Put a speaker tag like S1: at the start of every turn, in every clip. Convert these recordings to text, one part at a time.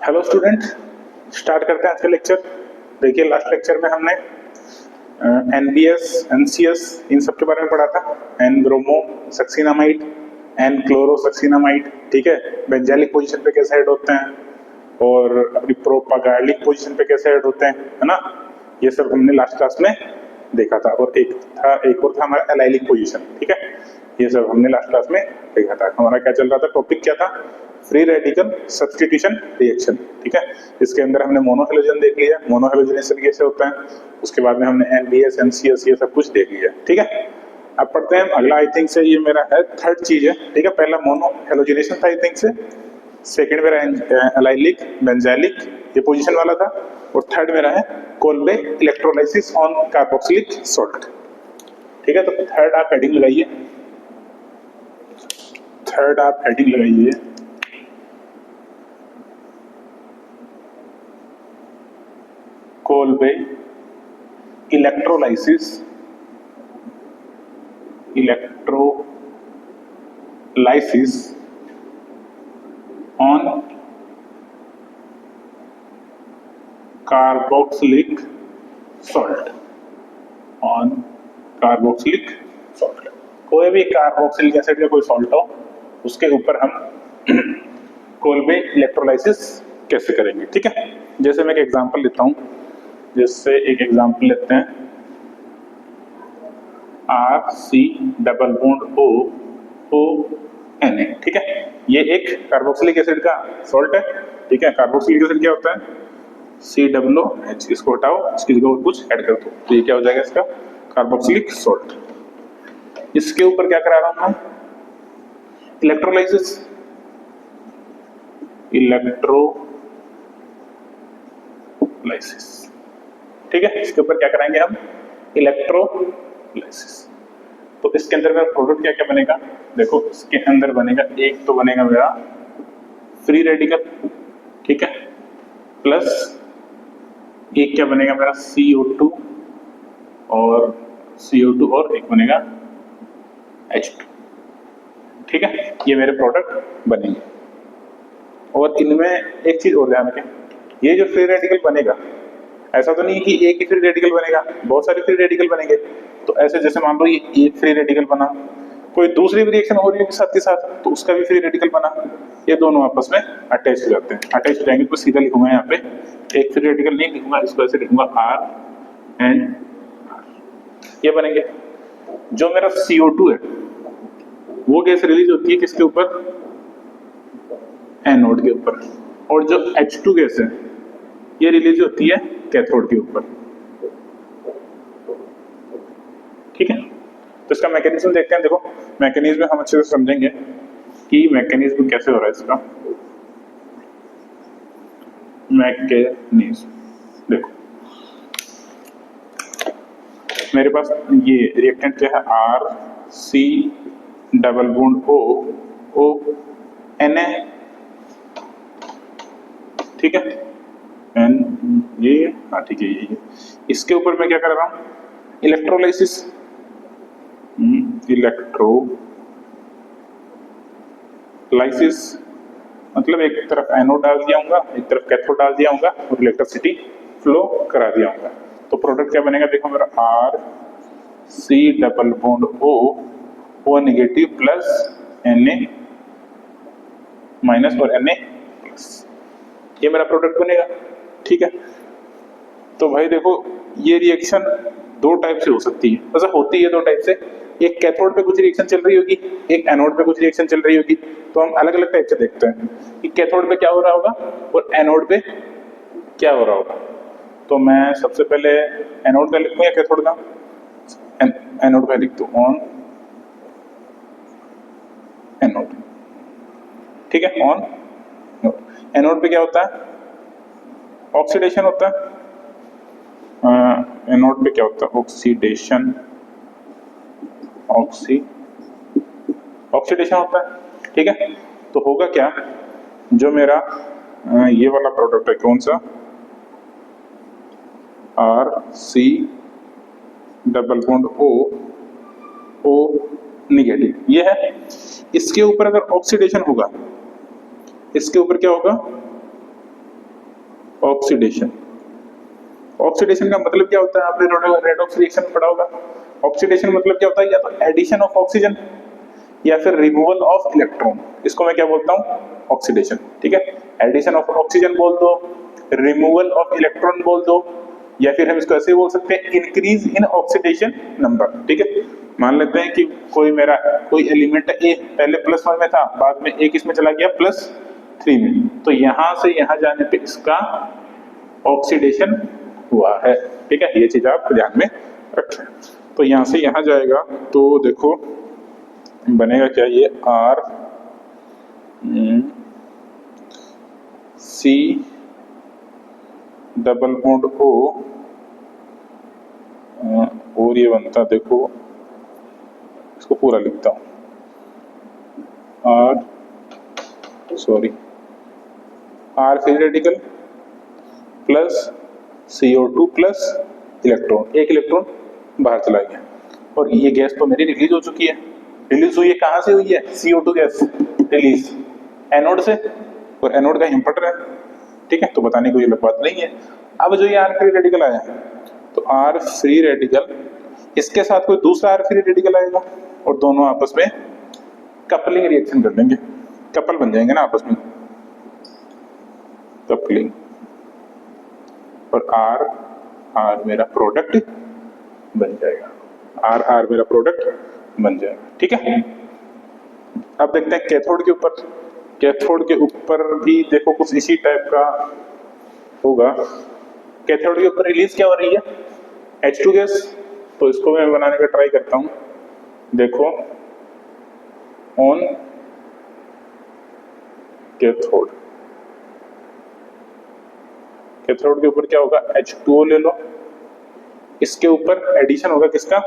S1: Hello student, start करते हैं आज का लेक्चर। देखिए लास्ट लेक्चर में हमने NBS, NCS इन सब के बारे में पढ़ा था। एन ब्रोमो सक्सिनामाइड, एन क्लोरो सक्सिनामाइड, ठीक है, बेंजाइलिक पोजीशन पे कैसे ऐड होते हैं और अपनी प्रोपागाइलिक पोजीशन पे कैसे ऐड होते हैं, है ना। ये सब हमने लास्ट क्लास में देखा था। और एक और था हमारा एलाइलिक पोजीशन, ठीक है। ये सब हमने लास्ट क्लास में देखा था। हमारा क्या चल रहा था, टॉपिक क्या था, फ्री रेडिकल सब्स्टिट्यूशन रिएक्शन, ठीक है। इसके अंदर हमने मोनोहेलोजन देख लिया, मोनोहेलोजनेशन कैसे होता है। उसके बाद में हमने NBS, NCS ये सब कुछ देख लिया, ठीक है। अब पढ़ते हैं अगला। आई थिंक से ये मेरा है थर्ड चीज है, ठीक है। पहला मोनोहेलोजनेशन था आई थिंक से, सेकंड मेरा एलाइलिक बेंजाइलिक ये पोजीशन वाला था, और थर्ड मेरा है Kolbe electrolysis on carboxylic salt, ठीक है। तो थर्ड आप हेडिंग लगाइए, थर्ड आप हेडिंग लगाइए Kolbe electrolysis on carboxylic salt, on carboxylic salt. कोई भी कार्बोक्सिलिक एसिड का कोई सॉल्ट हो उसके ऊपर हम कोल्बे इलेक्ट्रोलाइसिस कैसे करेंगे, ठीक है। जैसे मैं एक एग्जांपल लेता हूं, जैसे एक एग्जांपल लेते हैं RC डबल बॉन्ड ONA, ठीक है। ये एक कार्बोक्सिलिक एसिड का सॉल्ट है, ठीक है। कार्बोक्सिलिक एसिड क्या होता है, COOH, इसको हटाओ, इसकी जगह और कुछ ऐड कर दो, तो ये क्या हो जाएगा इसका कार्बोक्सिलिक सॉल्ट। इसके ऊपर क्या करा रहा हूं मैं, इलेक्ट्रोलाइसिस, ठीक है। इसके ऊपर क्या कराएंगे हम, इलेक्ट्रोलाइसिस। तो इसके अंदर मेरा प्रोडक्ट क्या क्या बनेगा, देखो इसके अंदर बनेगा, एक तो बनेगा मेरा फ्री रेडिकल, ठीक है, प्लस एक क्या बनेगा मेरा CO2 और एक बनेगा H2, ठीक है। ये मेरे प्रोडक्ट बनेंगे। और इनमें एक चीज और ध्यान रखें, ये जो फ्री रेडिकल बनेगा, ऐसा तो नहीं कि एक ही फ्री रेडिकल बनेगा, बहुत सारे फ्री रेडिकल बनेंगे। तो ऐसे जैसे मान लो ये एक फ्री रेडिकल बना, कोई दूसरी भी रिएक्शन हो रही है साथ के साथ, तो उसका भी फ्री रेडिकल बना, ये दोनों आपस में अटैच हो जाते हैं। अटैच हो जाएंगे तो सीधा लिखूंगा यहाँ पे, एक फ्री रेडिकल नहीं लिखूंगा, इसको ऐसे लिखूंगा R एंड R, ये बनेंगे। जो मेरा CO2 है वो गैस रिलीज होती है किसके ऊपर, एनोड के ऊपर, और जो H2 गैस है ये रिलीज होती है कैथोड के ऊपर, ठीक है। तो इसका मैकेनिज्म देखते हैं। देखो मैकेनिज्म हम अच्छे से समझेंगे कि मैकेनिज्म कैसे हो रहा है इसका। मैकेनिज्म देखो, मेरे पास ये रिएक्टेंट क्या है, RC डबल बॉन्ड ONA, ठीक है। ये हाँ ठीक है, ये इसके ऊपर मैं क्या कर रहा हूँ, इलेक्ट्रोलाइसिस, मतलब एक तरफ एनोड डाल दिया होगा, एक तरफ कैथोड डाल दिया होगा और इलेक्ट्रिसिटी फ्लो करा दिया होगा। तो प्रोडक्ट क्या बनेगा, देखो मेरा RC double bond O negative plus Na minus और Na प्लस, ये मेरा प्रोडक्ट बनेगा, ठीक है। तो भाई देखो ये रिएक्शन दो टाइप से हो सकती है, वैसे होती है दो टाइप से। एक कैथोड पे कुछ रिएक्शन चल रही होगी, एक एनोड पे कुछ रिएक्शन चल रही होगी। तो हम अलग अलग टाइप से देखते हैं कि कैथोड पे क्या हो रहा होगा और एनोड पे क्या हो रहा होगा। तो मैं सबसे पहले एनोड का लिखूं या कैथोड का, एनोड का लिख दो, ऑन एनोड, ठीक है, ऑन एनोड पे क्या होता है, ऑक्सीडेशन होता है। एनोड पे क्या होता है, ऑक्सीडेशन होता है, ठीक है। तो होगा क्या, जो मेरा ये वाला प्रोडक्ट है, कौन सा, RC double bond O negative, ये है। इसके ऊपर अगर ऑक्सीडेशन होगा, इसके ऊपर क्या होगा, ऑक्सीडेशन। ऑक्सीडेशन का मतलब क्या होता है, आपने रेडॉक्स रिएक्शन में पढ़ा होगा। ऑक्सीडेशन मतलब क्या होता है, या तो एडिशन ऑफ ऑक्सीजन या फिर रिमूवल ऑफ इलेक्ट्रॉन, इसको मैं क्या बोलता हूँ, ऑक्सीडेशन। ठीक है, एडिशन ऑफ ऑक्सीजन बोल दो, रिमूवल ऑफ इलेक्ट्रॉन बोल दो, या फिर हम इसको ऐसे बोल सकते हैं इंक्रीज इन ऑक्सीडेशन नंबर। ठीक है, मान लेते हैं कि कोई एलिमेंट ए पहले +1 में था, बाद में एक इसमें चला गया +3 में, तो यहां से यहां जाने पे इसका ऑक्सीडेशन हुआ है। ठीक है, ये चीज आप ध्यान में रखें। तो यहां से यहां जाएगा तो देखो बनेगा क्या, ये R C double bond O और ये बनता, देखो इसको पूरा लिखता हूं, R free radical plus CO2 plus electron, एक इलेक्ट्रॉन बाहर चला गया, और ये गैस तो मेरी रिलीज हो चुकी है। रिलीज हुई है, कहां से हुई है, CO2 गैस रिलीज एनोड से, और एनोड का इंपटर है। ठीक है, तो बताने को ये बात नहीं है। अब जो ये R फ्री रेडिकल आया, तो R फ्री रेडिकल इसके साथ कोई दूसरा R फ्री रेडिकल आएगा, और दोनों आपस में कपलिंग रिएक्शन कर लेंगे, कपल बन जाएंगे ना आपस में, कपलिंग, और R मेरा प्रोडक्ट बन जाएगा, R मेरा प्रोडक्ट बन जाएगा। ठीक है, अब देखते हैं कैथोड के ऊपर। कैथोड के ऊपर भी देखो कुछ इसी टाइप का होगा। कैथोड के ऊपर रिलीज क्या हो रही है, H2 गैस, तो इसको मैं बनाने का ट्राई करता हूं। देखो ऑन कैथोड, कैथोड के ऊपर क्या होगा, H2O ले लो, इसके ऊपर एडिशन होगा किसका,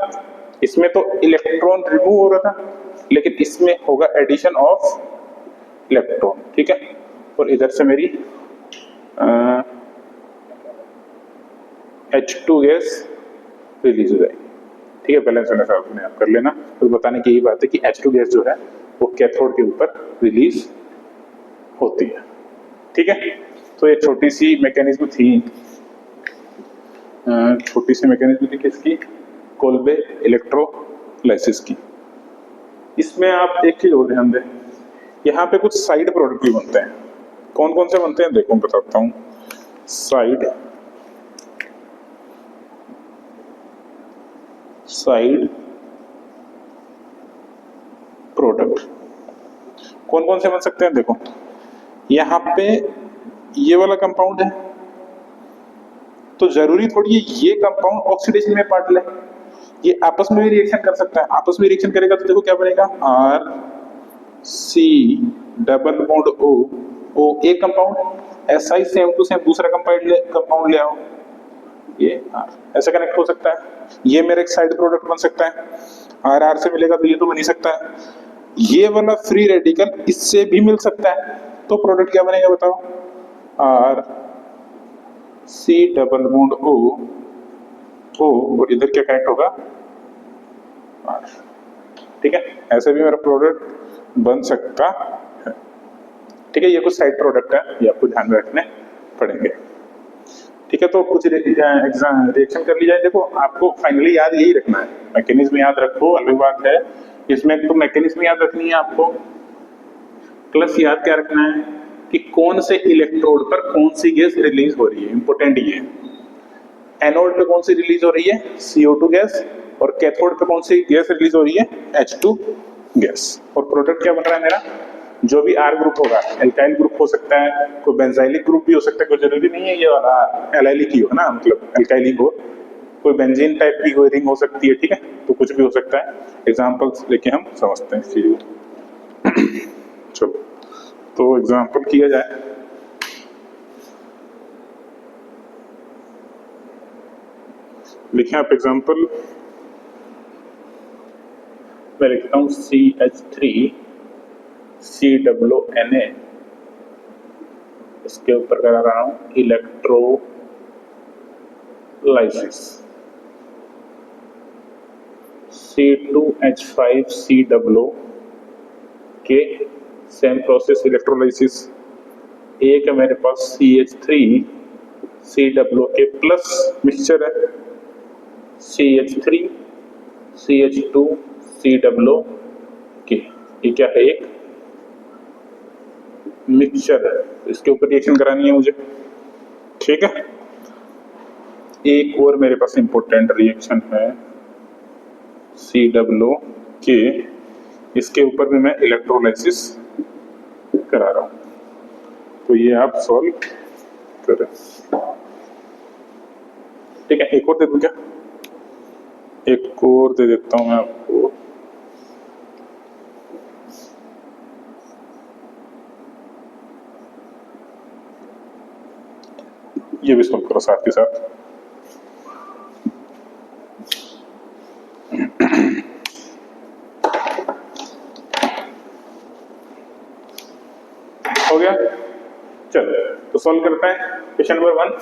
S1: इसमें तो इलेक्ट्रॉन रिमूव हो रहा था, लेकिन इसमें होगा एडिशन ऑफ इलेक्ट्रॉन। ठीक है, और इधर से मेरी H2 गैस रिलीज हो जाएगी। ठीक है, बैलेंस होने से अपने आप कर लेना। तो बताने की यही बात है कि H2 गैस जो है वो कैथोड के ऊपर रिलीज होती है। ठीक है, तो ये छोटी सी मैकेनिज्म थी, किसकी, कोल्बे इलेक्ट्रोलाइसिस की। इसमें आप एक चीज और ध्यान दें, यहाँ पे कुछ साइड प्रोडक्ट भी बनते हैं। कौन कौन से बनते हैं देखो बताता हूँ। साइड प्रोडक्ट कौन कौन से बन सकते हैं, देखो यहाँ पे ये वाला कंपाउंड है, तो जरूरी थोड़ी है ये कंपाउंड ऑक्सीडेशन में पार्ट ले, ये आपस में भी रिएक्शन कर सकता है। आपस में रिएक्शन करेगा तो देखो क्या बनेगा, RC डबल बॉन्ड O एक compound, SI same to same दूसरा कंपाउंड ले आओ, ये R ऐसे कनेक्ट हो सकता है। ये मेरा एक साइड प्रोडक्ट बन सकता है, R से मिलेगा तो ये तो बन ही सकता है। ये वाला फ्री रेडिकल इससे भी मिल सकता है, तो प्रोडक्ट क्या बनेगा बताओ, RC डबल बॉन्ड O और इधर क्या कनेक्ट होगा, R। ठीक है, ऐसे भी मेरा प्रोडक्ट बन सकता है। ठीक है, ये कुछ साइड प्रोडक्ट है, ये आपको ध्यान में रखने पड़ेंगे। ठीक है, तो कुछ रिएक्शन कर ली जाए। देखो आपको फाइनली याद यही रखना है, मैकेनिज्म याद रखो, अलग बात है इसमें तो मैकेनिज्म याद रखनी है आपको, प्लस याद क्या रखना है कि कौन से इलेक्ट्रोड पर कौन सी गैस रिलीज हो रही है, इंपॉर्टेंट ये। एनोड पे कौन सी रिलीज हो रही है, CO2 गैस, और कैथोड पे कौन सी गैस रिलीज हो रही है, H2 गैस। और प्रोडक्ट क्या बन रहा है मेरा, जो भी R ग्रुप होगा, एल्काइल ग्रुप हो सकता है, कोई बेंजाइलिक ग्रुप भी हो सकता है, कोई जरूरी नहीं है ये वाला एलाइलिक ही हो ना, मतलब एल्काइलिक हो, कोई बेंजीन टाइप की कोई रिंग हो सकती है। ठीक है, तो कुछ भी हो सकता है, एग्जांपल्स लेके हम समझते हैं इस चीज को। चलो तो एग्जांपल किया जाए। लिखें आप एग्जांपल, मैं लिखता हूं CH3 COONA, इसके ऊपर करा रहा हूं इलेक्ट्रोलाइसिस। C2H5COO के सेम प्रोसेस इलेक्ट्रोलाइसिस। एक है मेरे पास CH3 COO प्लस मिक्सचर है CH3 CH2 COO। ये क्या है, एक मिक्सचर है, इसके ऊपर रिएक्शन करानी है मुझे, ठीक है। एक और मेरे पास इंपॉर्टेंट रिएक्शन है COO, इसके ऊपर भी मैं इलेक्ट्रोलाइसिस करा रहा हूं, तो ये आप सॉल्व करें, ठीक है। एक और दे दूं क्या, एक और दे देता हूं मैं आपको। ये भी सॉल्व करो साथ के साथ। हो गया, चलो तो सॉल्व करते हैं। क्वेश्चन नंबर 1,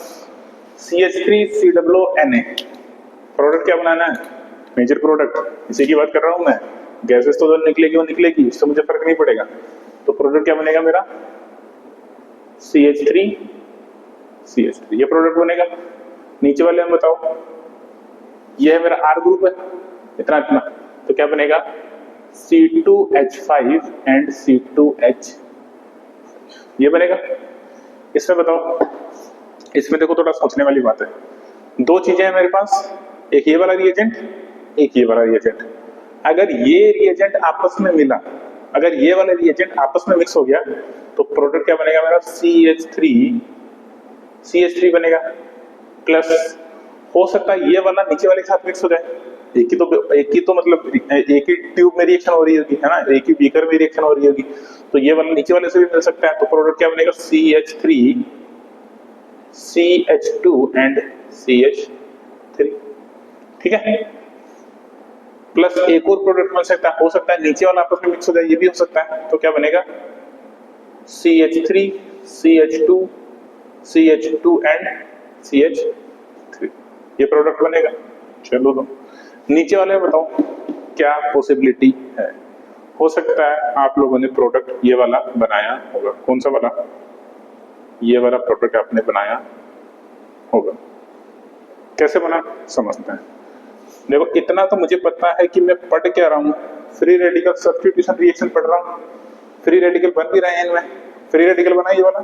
S1: CH3COONA प्रोडक्ट क्या बनाना है, मेजर प्रोडक्ट, इसी की बात कर रहा हूं मैं। गैसेस तो जो निकलेगी वो निकलेगी, इससे मुझे फर्क नहीं पड़ेगा। तो प्रोडक्ट क्या बनेगा मेरा, CH3 ये प्रोडक्ट बनेगा। नीचे वाले हम बताओ, ये है मेरा R ग्रुप है, इतना इतना, तो क्या बनेगा C2H5 एंड C2H, ये बनेगा। इसमें बताओ, इसमें देखो थोड़ा सोचने वाली बात है। दो चीजें हैं मेरे पास, एक ये वाला रिएजेंट, एक ये वाला रिएजेंट। अगर ये रिएजेंट आपस में मिला, अगर ये वाला रिएजेंट आपस में मिक्स हो गया, तो प्रोडक्ट क्या बनेगा मेरा CH3 बनेगा। प्लस हो सकता है ये वाला नीचे वाले के साथ मिक्स हो जाए, एक ही तो मतलब एक ही ट्यूब में रिएक्शन हो रही होगी, है ना, एक ही बीकर में रिएक्शन हो रही होगी, तो ये वाला नीचे वाले से भी मिल सकता है। तो प्रोडक्ट क्या बनेगा CH3 CH2 एंड CH3, ठीक है। प्लस एक और प्रोडक्ट बन सकता है, हो सकता है नीचे वाला आपस में मिक्स हो जाए, ये भी हो सकता है। तो क्या बनेगा CH3 CH2 एंड CH3, ये प्रोडक्ट बनेगा। चलो तो नीचे वाले बताओ क्या पॉसिबिलिटी है। हो सकता है आप लोगों ने प्रोडक्ट ये वाला बनाया होगा, कौन सा वाला, ये वाला प्रोडक्ट आपने बनाया होगा। कैसे बना समझते हैं। देखो इतना तो मुझे पता है कि मैं पढ़ क्या रहा हूँ, फ्री रेडिकल सब्स्टिट्यूशन रिएक्शन पढ़ रहा हूँ। फ्री रेडिकल बन भी रहे हैं इनमें, फ्री रेडिकल बना ये वाला,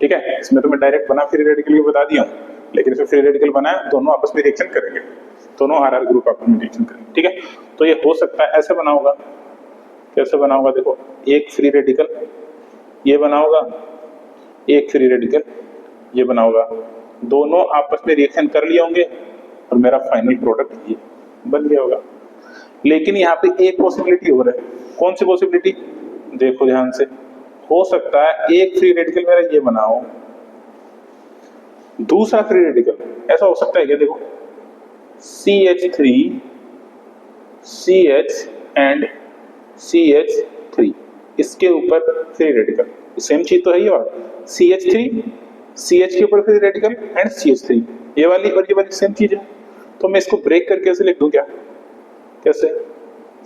S1: ठीक है। इसमें तो मैं डायरेक्ट बना फ्री रेडिकल की बता दिया हूँ, लेकिन इसमें फ्री रेडिकल बना है, दोनों आपस में रिएक्शन करेंगे, दोनों RR ग्रुप आपस में रिएक्शन करेंगे, ठीक है। तो ये हो सकता है ऐसे बना होगा। कैसे बना होगा, देखो एक फ्री रेडिकल ये बना होगा, एक फ्री रेडिकल ये बना होगा, दोनों आपस में रिएक्शन कर लिए होंगे और मेरा फाइनल प्रोडक्ट ये बन गया होगा। लेकिन यहाँ पे एक पॉसिबिलिटी और है, कौन सी पॉसिबिलिटी, देखो ध्यान से। हो सकता है एक फ्री रेडिकल मेरा ये बना हो, दूसरा फ्री रेडिकल ऐसा हो सकता है क्या, देखो CH3 CH एंड CH3, इसके ऊपर फ्री रेडिकल, सेम चीज तो है ये, और CH3 CH के ऊपर फ्री रेडिकल एंड CH3, ये वाली और ये वाली सेम चीज है। तो मैं इसको ब्रेक करके ऐसे लिख दूं क्या, कैसे,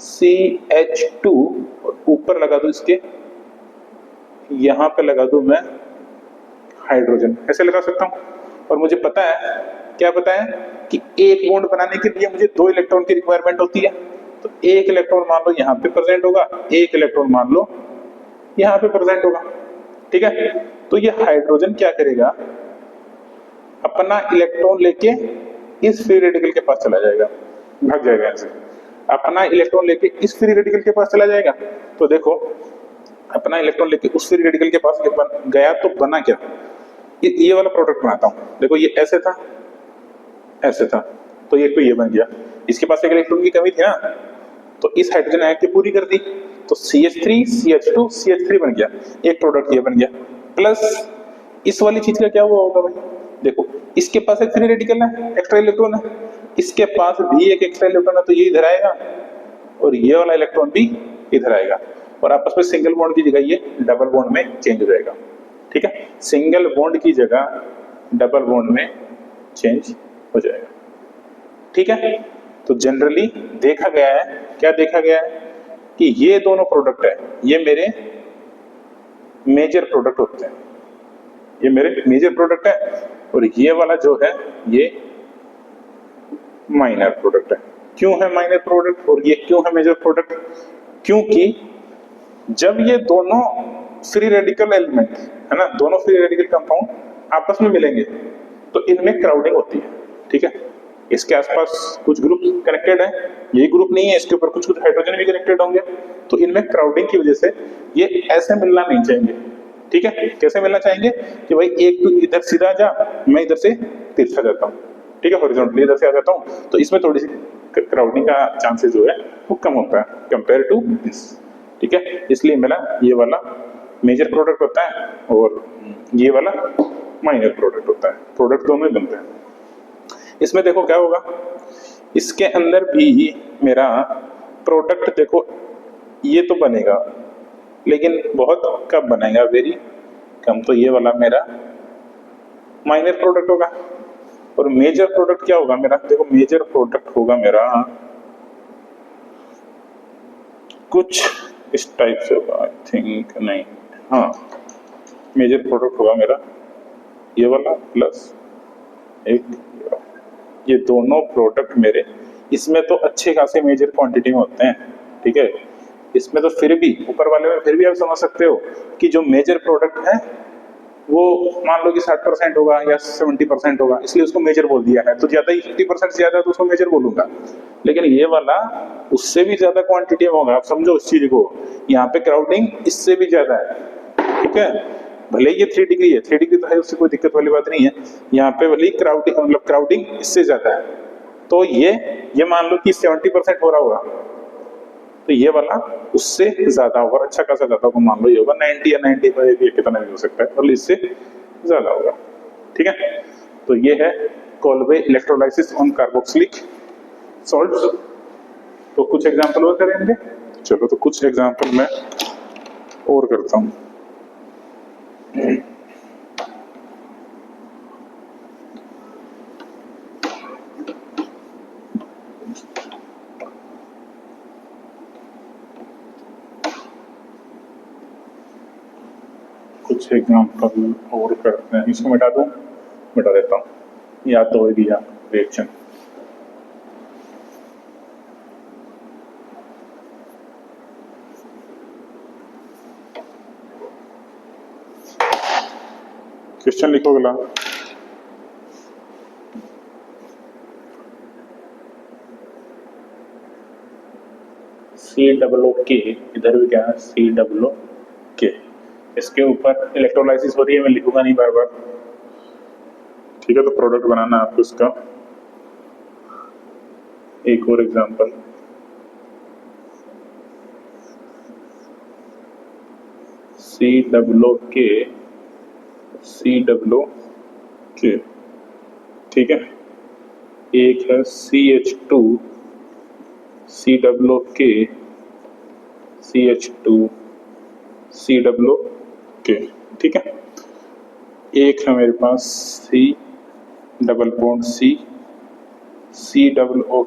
S1: CH2 ऊपर लगा दूं इसके, यहां पे लगा दूं मैं हाइड्रोजन, ऐसे लगा सकता हूं। और मुझे पता है, क्या पता है कि एक बॉन्ड बनाने के लिए मुझे 2 इलेक्ट्रॉन की रिक्वायरमेंट होती है। तो एक इलेक्ट्रॉन मान लो यहाँ पे प्रेजेंट होगा, एक इलेक्ट्रॉन मान लो यहाँ पे प्रेजेंट होगा, ठीक है। तो ये हाइड्रोजन क्या करेगा, अपना इलेक्ट्रॉन लेके इस फ्री रेडिकल के पास चला जाएगा, भाग जाएगा ऐसे, अपना इलेक्ट्रॉन लेके इस फ्री रेडिकल के पास चला जाएगा। तो देखो अपना इलेक्ट्रॉन लेके उस फ्री रेडिकल के पास गया, तो बना क्या, ये वाला प्रोडक्ट बनाता हूं। देखो ये ऐसे था, ऐसे था, तो ये तो ये बन गया, इसके पास एक इलेक्ट्रॉन की कमी थी ना, तो इस हाइड्रोजन आयन की पूरी कर दी, तो CH3 CH2 CH3 बन गया, एक प्रोडक्ट ये बन गया। प्लस इस वाली चीज का क्या हुआ होगा भाई, देखो इसके पास एक फ्री रेडिकल है, एक्स्ट्रा इलेक्ट्रॉन है, इसके पास भी एक एक्स्ट्रा इलेक्ट्रॉन है, तो ये इधर आएगा और ये वाला इलेक्ट्रॉन भी इधर आएगा, और आपस में सिंगल बॉन्ड की जगह ये डबल बॉन्ड में चेंज हो जाएगा, ठीक है। सिंगल बॉन्ड की जगह डबल बॉन्ड में चेंज हो जाएगा, ठीक है। तो जनरली देखा गया है, क्या देखा गया है कि ये दोनों प्रोडक्ट है, ये मेरे मेजर प्रोडक्ट होते हैं, ये मेरे मेजर प्रोडक्ट है, और ये वाला जो है ये माइनर प्रोडक्ट है। क्यों है माइनर प्रोडक्ट और ये क्यों है मेजर प्रोडक्ट? क्योंकि जब ये दोनों फ्री रेडिकल एलिमेंट है ना, दोनों फ्री रेडिकल कंपाउंड आपस में मिलेंगे तो इनमें क्राउडिंग होती है, ठीक है। इसके आसपास कुछ ग्रुप कनेक्टेड है, यही ग्रुप नहीं है, इसके ऊपर कुछ कुछ हाइड्रोजन भी कनेक्टेड होंगे, तो इनमें क्राउडिंग की वजह से ये ऐसे मिलना नहीं चाहेंगे, ठीक है। कैसे मिलना चाहेंगे कि भाई एक तो इधर सीधा जा, मैं इधर से तिरछा जाता हूँ, ठीक है, हॉरिजॉन्टली इधर से आ जाता हूँ, तो इसमें थोड़ी सी क्राउडिंग का चांसेस जो है वो कम होता है कंपेयर टू दिस, ठीक है। इसलिए मेरा ये वाला मेजर प्रोडक्ट होता है और ये वाला माइनर प्रोडक्ट होता है, प्रोडक्ट दोनों ही बनते हैं। इसमें देखो क्या होगा, इसके अंदर भी मेरा प्रोडक्ट देखो ये तो बनेगा लेकिन बहुत कम बनेगा, वेरी कम, तो ये वाला मेरा माइनर प्रोडक्ट होगा। और मेजर प्रोडक्ट क्या होगा मेरा, देखो मेजर प्रोडक्ट होगा मेरा कुछ इस टाइप से होगा, आई थिंक, नहीं, हाँ, मेजर प्रोडक्ट होगा मेरा ये वाला प्लस एक, ये दोनों प्रोडक्ट मेरे, इसमें तो अच्छे खासे मेजर क्वांटिटी में होते हैं, ठीक है। इसमें तो फिर भी ऊपर वाले में फिर भी आप समझ सकते हो कि जो मेजर प्रोडक्ट है वो मान लो कि 60% होगा या 70% होगा, इसलिए उसको मेजर बोल दिया है। तो ज्यादा ही 50% से ज्यादा तो उसको मेजर बोलूंगा, लेकिन ये वाला उससे भी ज्यादा क्वांटिटी में होगा, आप समझो इस चीज को। यहाँ पे क्राउडिंग इससे भी ज्यादा है, ठीक है। भले ये 3 डिग्री है, 3 डिग्री तो है, उससे कोई दिक्कत वाली बात नहीं है। यहाँ पे भले क्राउडिंग मतलब क्राउडिंग इससे ज्यादा है, तो ये मान लो कि 70% हो रहा होगा, तो ये वाला उससे ज्यादा होगा, अच्छा खासा ज्यादा होगा, मान लो ये होगा 90 या 95, ये कितना भी हो सकता है, और इससे ज्यादा होगा, ठीक है। तो ये है Kolbe electrolysis on carboxylic salts. तो कुछ एग्जांपल और करेंगे, चलो तो कुछ एग्जांपल मैं और करता हूं। कुछ एग्जांपल और करते हैं, इसको मिटा दूं, मिटा देता हूं, याद तो होगी या रिएक्शन। क्वेश्चन लिखो अगला, COO, इधर भी क्या है COO, इसके ऊपर इलेक्ट्रोलाइसिस हो रही है, मैं लिखूंगा नहीं बार बार, ठीक है। तो प्रोडक्ट बनाना है आपको इसका। एक और एग्जांपल, COO, ठीक है। एक है CH2, COO, CH2, COO, ठीक है। एक है मेरे पास C double bond C, COO,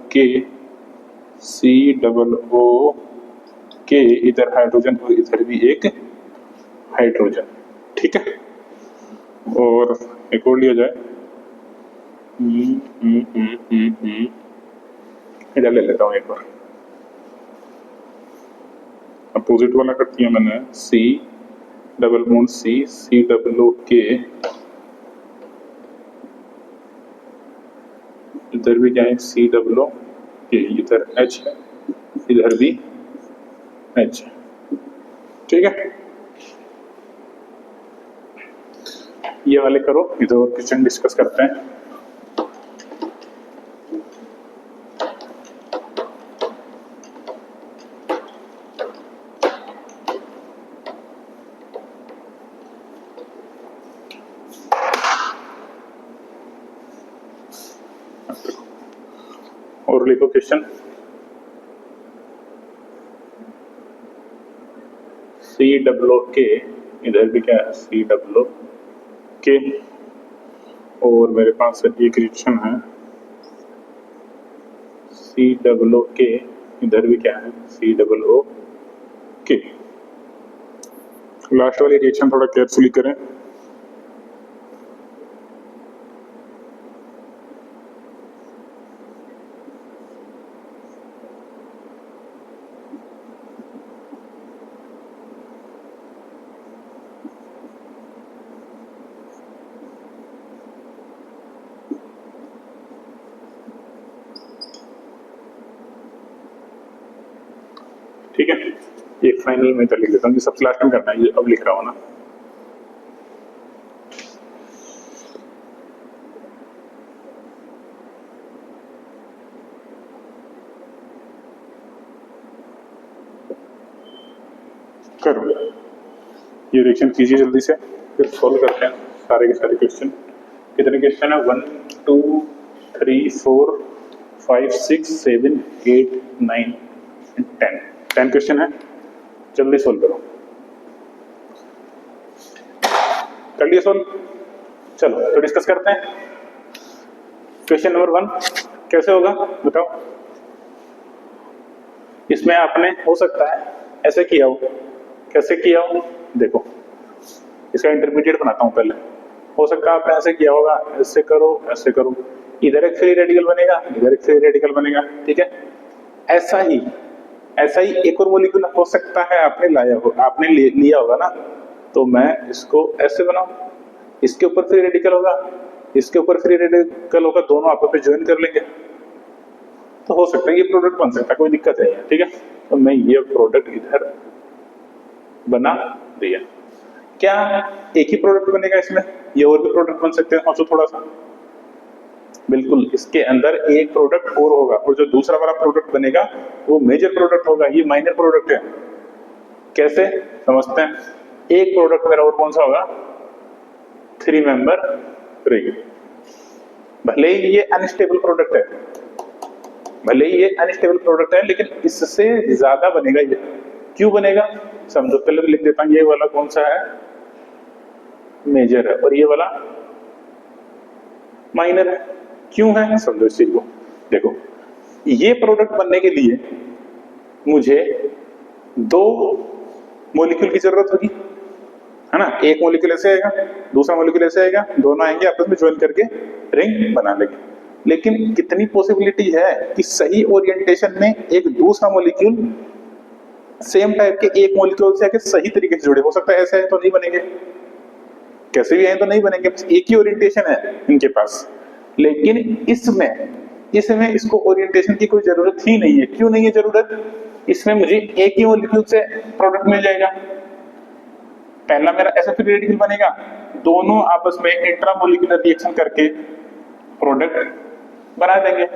S1: COO, इधर हाइड्रोजन और इधर भी एक हाइड्रोजन, ठीक है। और एक और लिया जाए, इधर ले लेता हूँ एक बार, अपोजिट वाला कर दिया मैंने, C double bond C, COO, इधर भी क्या है COO, इधर H है, इधर भी H है, ठीक है। ये वाले करो, इधर और क्वेश्चन डिस्कस करते हैं। और लिखो क्वेश्चन, COO, इधर भी क्या है COO, और मेरे पास एक रिएक्शन है COO, इधर भी क्या है COO। लास्ट वाली रिएक्शन थोड़ा केयरफुली करें, ठीक है, एक फाइनल में लिख देता हूँ, ये सबसे लास्ट में करना है, ये अब लिख रहा हूँ ना। करो, ये रिएक्शन कीजिए जल्दी से, फिर सॉल्व करते हैं सारे के सारे क्वेश्चन। कितने क्वेश्चन है? 1 2 3 4 5 6 7 8 9 10 क्वेश्चन है, जल्दी सॉल्व करो। कर लिए सॉल्व? चलो तो डिस्कस करते हैं। क्वेश्चन नंबर 1 कैसे होगा बताओ। इसमें आपने हो सकता है ऐसे किया हो, कैसे किया हो देखो, इसका इंटरमीडिएट बनाता हूं पहले। हो सकता है आपने ऐसे किया होगा, ऐसे करो ऐसे करो, इधर एक फ्री रेडिकल बनेगा, इधर एक फ्री रेडिकल बनेगा, ठीक है। ऐसा ही एक और मॉलिक्यूल हो सकता है आपने लाया हो, आपने लिया होगा ना, तो मैं इसको ऐसे बनाऊं, इसके ऊपर फ्री रेडिकल होगा, इसके ऊपर फ्री रेडिकल होगा, दोनों आपस में ज्वाइन कर लेंगे, तो हो सकता है ये प्रोडक्ट बन सकता है, कोई दिक्कत नहीं है, ठीक है। तो मैं ये प्रोडक्ट इधर बना दिया। क्या एक ही प्रोडक्ट बनेगा इसमें, ये और भी प्रोडक्ट बन सकते हैं? सोचो थोड़ा सा। बिल्कुल, इसके अंदर एक प्रोडक्ट और होगा, और जो दूसरा वाला प्रोडक्ट बनेगा वो मेजर प्रोडक्ट होगा, ये माइनर प्रोडक्ट है। कैसे समझते हैं? एक प्रोडक्ट मेरा और कौन सा होगा? 3 मेंबर रिंग। भले ही ये अनस्टेबल प्रोडक्ट है, भले ही ये अनस्टेबल प्रोडक्ट है, लेकिन इससे ज्यादा बनेगा ये। क्यों बनेगा समझो, पहले लिख देता हूं, ये वाला कौन सा है? मेजर है, और ये वाला माइनर है। क्यों है समझो इस चीज को। देखो, ये प्रोडक्ट बनने के लिए मुझे 2 मॉलिक्यूल की जरूरत होगी, है ना। एक मॉलिक्यूल ऐसे आएगा, दूसरा मॉलिक्यूल ऐसे आएगा, दोनों आएंगे आपस में ज्वाइन करके रिंग बना लेंगे। लेकिन कितनी पॉसिबिलिटी है कि सही ओरिएंटेशन में एक दूसरा मॉलिक्यूल सेम टाइप के एक मॉलिक्यूल से आके सही तरीके से जुड़े? हो सकता है ऐसे है तो नहीं बनेंगे, कैसे भी आए तो नहीं बनेंगे, एक ही ओरिएंटेशन है इनके पास। लेकिन इसमें इसको ओरिएंटेशन की कोई जरूरत ही नहीं है। क्यों नहीं है जरूरत? इसमें मुझे एक ही मॉलिक्यूल से प्रोडक्ट मिल जाएगा। पहला मेरा ऐसा फ्री रेडिकल बनेगा, दोनों आपस में इंट्रामोलिकुलर रिएक्शन करके प्रोडक्ट बना देंगे,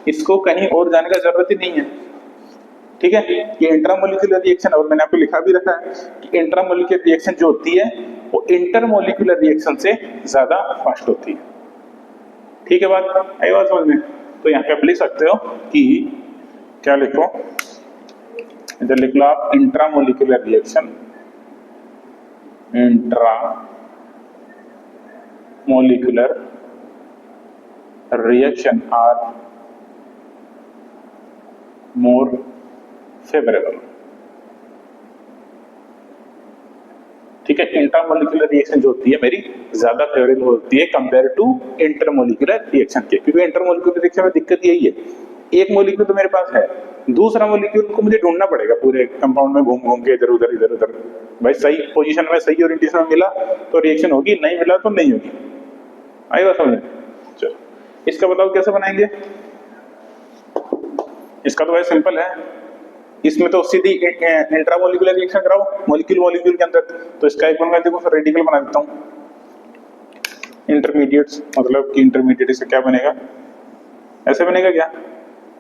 S1: इसको कहीं और जाने का जरूरत ही नहीं है, ठीक है। ये इंट्रामोलिकुलर रिएक्शन, और मैंने आपको लिखा भी रखा है कि इंट्रामोलिकुलर रिएक्शन जो होती है वो इंटरमोलिकुलर रिएक्शन से ज्यादा फास्ट होती है, ठीक है। बात आई बात समझ में? तो यहाँ पे आप लिख सकते हो कि क्या लिखो, इधर लिख लो आप intramolecular reaction, intramolecular reaction are more favourable, ठीक है। इंट्रामोलिकुलर रिएक्शन जो होती है मेरी ज्यादा फेवरेबल होती है कंपेयर टू इंटरमोलिकुलर रिएक्शन के, क्योंकि इंटरमोलिकुलर रिएक्शन में दिक्कत यही है, एक मॉलिक्यूल तो मेरे पास है, दूसरा मॉलिक्यूल को मुझे ढूंढना पड़ेगा पूरे कंपाउंड में, घूम घूम के इधर उधर। भाई सही पोजीशन में, सही ओरिएंटेशन में मिला तो रिएक्शन होगी, नहीं मिला तो नहीं होगी। आई बात समझ? चलो इसका बताओ कैसे बनाएंगे। इसका तो भाई सिंपल है, इसमें तो सीधी इंट्रामोलिकुलर रिएक्शन कराओ मॉलिक्यूल के अंदर। तो इसका एक बार मैं देखो रेडिकल बना देता हूँ, इंटरमीडिएट्स, मतलब कि इंटरमीडिएट से क्या बनेगा, ऐसे बनेगा क्या,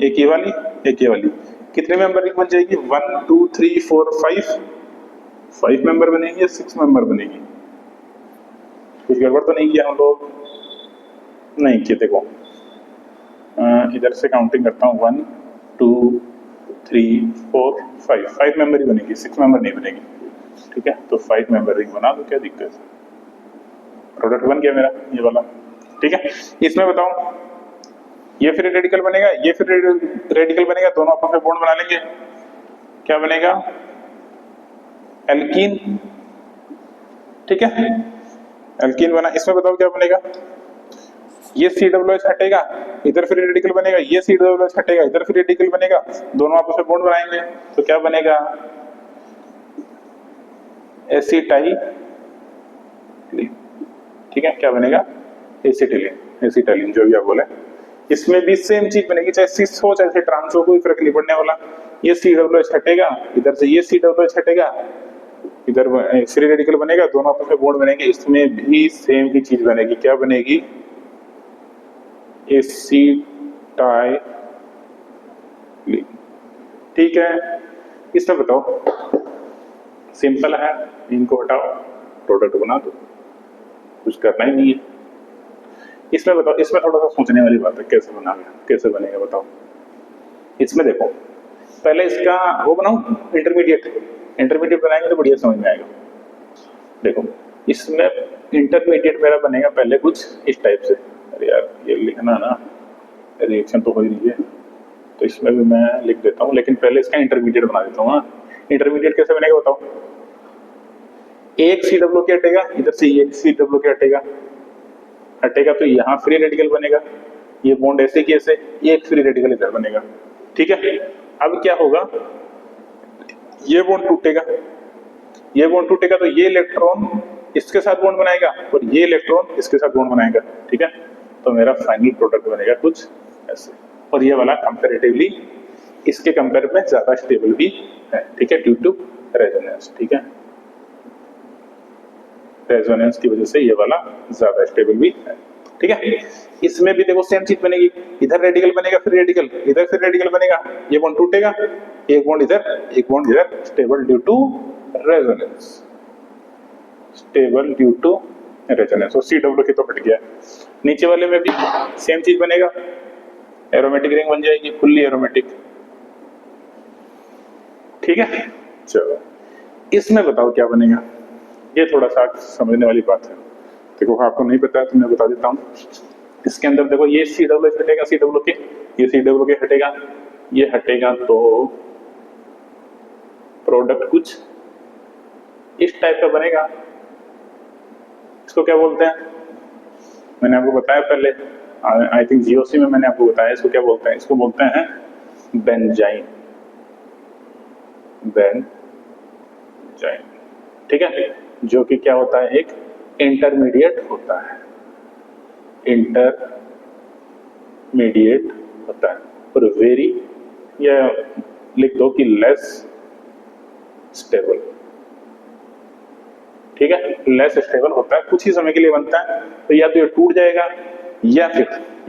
S1: एक ये वाली एक ये वाली, कितने मेंबर की बन जाएगी? 1 2 3 4 5 मेंबर बनेगी या 6 मेंबर बनेगी? कुछ गड़बड़ तो नहीं किया हम लोग? नहीं किए। देखो इधर से काउंटिंग करता हूँ, 1 2 3 4 5 मेंबर ही बनेगी, 6 मेंबर नहीं बनेगी, ठीक है। तो 5 मेंबर रिंग बना दो, क्या दिक्कत है, प्रोडक्ट बन गया मेरा ये वाला, ठीक है। इसमें बताओ, ये फिर रेडिकल बनेगा, ये फिर रेडिकल बनेगा, दोनों आपस में बॉन्ड बना लेंगे, क्या बनेगा? एल्कीन, ठीक है। एल्कीन बना, इसमें बताओ क्या बनेगा? ये COOH हटेगा, इधर फिर रेडिकल बनेगा, ये COOH हटेगा, इधर फिर रेडिकल बनेगा, दोनों आपस में बॉन्ड बनाएंगे, तो क्या बनेगा? एसिटाइलिन, ठीक है। क्या बनेगा? एसिटाइलिन, जो भी आप बोले। इसमें भी सेम चीज बनेगी, चाहे सिस हो चाहे ट्रांस हो, कोई फर्क नहीं पड़ने वाला। ये COOH हटेगा, इधर से ये COOH हटेगा, इधर फ्री रेडिकल बनेगा, दोनों आपस में बॉन्ड बनेंगे, इसमें भी सेम ही चीज बनेगी। क्या बनेगी? एसिटाइल। ठीक है, इसमें बताओ, सिंपल है, इनको हटाओ, प्रोडक्ट बना दो, कुछ करना ही नहीं है। इसमें बताओ, इसमें थोड़ा सा सोचने वाली बात है, कैसे बनेगा बताओ। इसमें देखो, पहले इसका वो बनाओ इंटरमीडिएट बनाएंगे तो बढ़िया समझ में आएगा। देखो, इसमें इंटरमीडिएट मेरा बनेगा पहले कुछ इस टाइप से। अरे यार, ये लिखना ना, रिएक्शन तो हो ही रही है, तो इसमें भी मैं लिख देता हूँ, लेकिन पहले इसका इंटरमीडिएट बना देता हूँ। इंटरमीडिएट कैसे बनेगा बताओ? एक COOH हटेगा, इधर से एक COOH हटेगा तो यहाँ फ्री रेडिकल बनेगा, ये बॉन्ड ऐसे की ऐसे, एक फ्री रेडिकल इधर बनेगा। ठीक है, अब क्या होगा, ये बॉन्ड टूटेगा, तो ये इलेक्ट्रॉन इसके साथ बॉन्ड बनाएगा और ये इलेक्ट्रॉन इसके साथ बॉन्ड बनाएगा। ठीक है, तो मेरा फाइनल प्रोडक्ट बनेगा कुछ ऐसे, और ये वाला कंपैरेटिवली इसके कंपेयर में ज्यादा स्टेबल भी है। ठीक है, ड्यू टू रेजोनेंस। ठीक है, रेजोनेंस की वजह से ये वाला ज्यादा स्टेबल भी है। ठीक है, इसमें भी देखो सेम चीज बनेगी, इधर रेडिकल बनेगा, फिर रेडिकल, इधर फिर रेडिकल बनेगा, ये बॉन्ड टूटेगा, एक बॉन्ड इधर, एक बॉन्ड इधर, stable due to resonance, stable due to resonance. और COOH तो हट गया। नीचे वाले में भी सेम चीज बनेगा, एरोमेटिक रिंग बन जाएगी, फुल्ली एरोमेटिक। ठीक है, चलो इसमें बताओ क्या बनेगा। ये थोड़ा सा समझने वाली बात है। देखो, आपको नहीं पता है तो मैं बता देता हूँ। इसके अंदर देखो, ये COOH हटेगा, ये COOH हटेगा, ये हटेगा, तो प्रोडक्ट कुछ इस टाइप का बनेगा। इसको क्या बोलते हैं? मैंने आपको बताया पहले, आई थिंक GOC में मैंने आपको बताया इसको क्या बोलते हैं। इसको बोलते हैं बेंजाइन। ठीक है, जो कि क्या होता है, एक इंटरमीडिएट होता है, और वेरी, या लिख दो कि लेस स्टेबल। ठीक है, लेस स्टेबल होता है, कुछ ही समय के लिए बनता है, तो या तो ये टूट जाएगा, या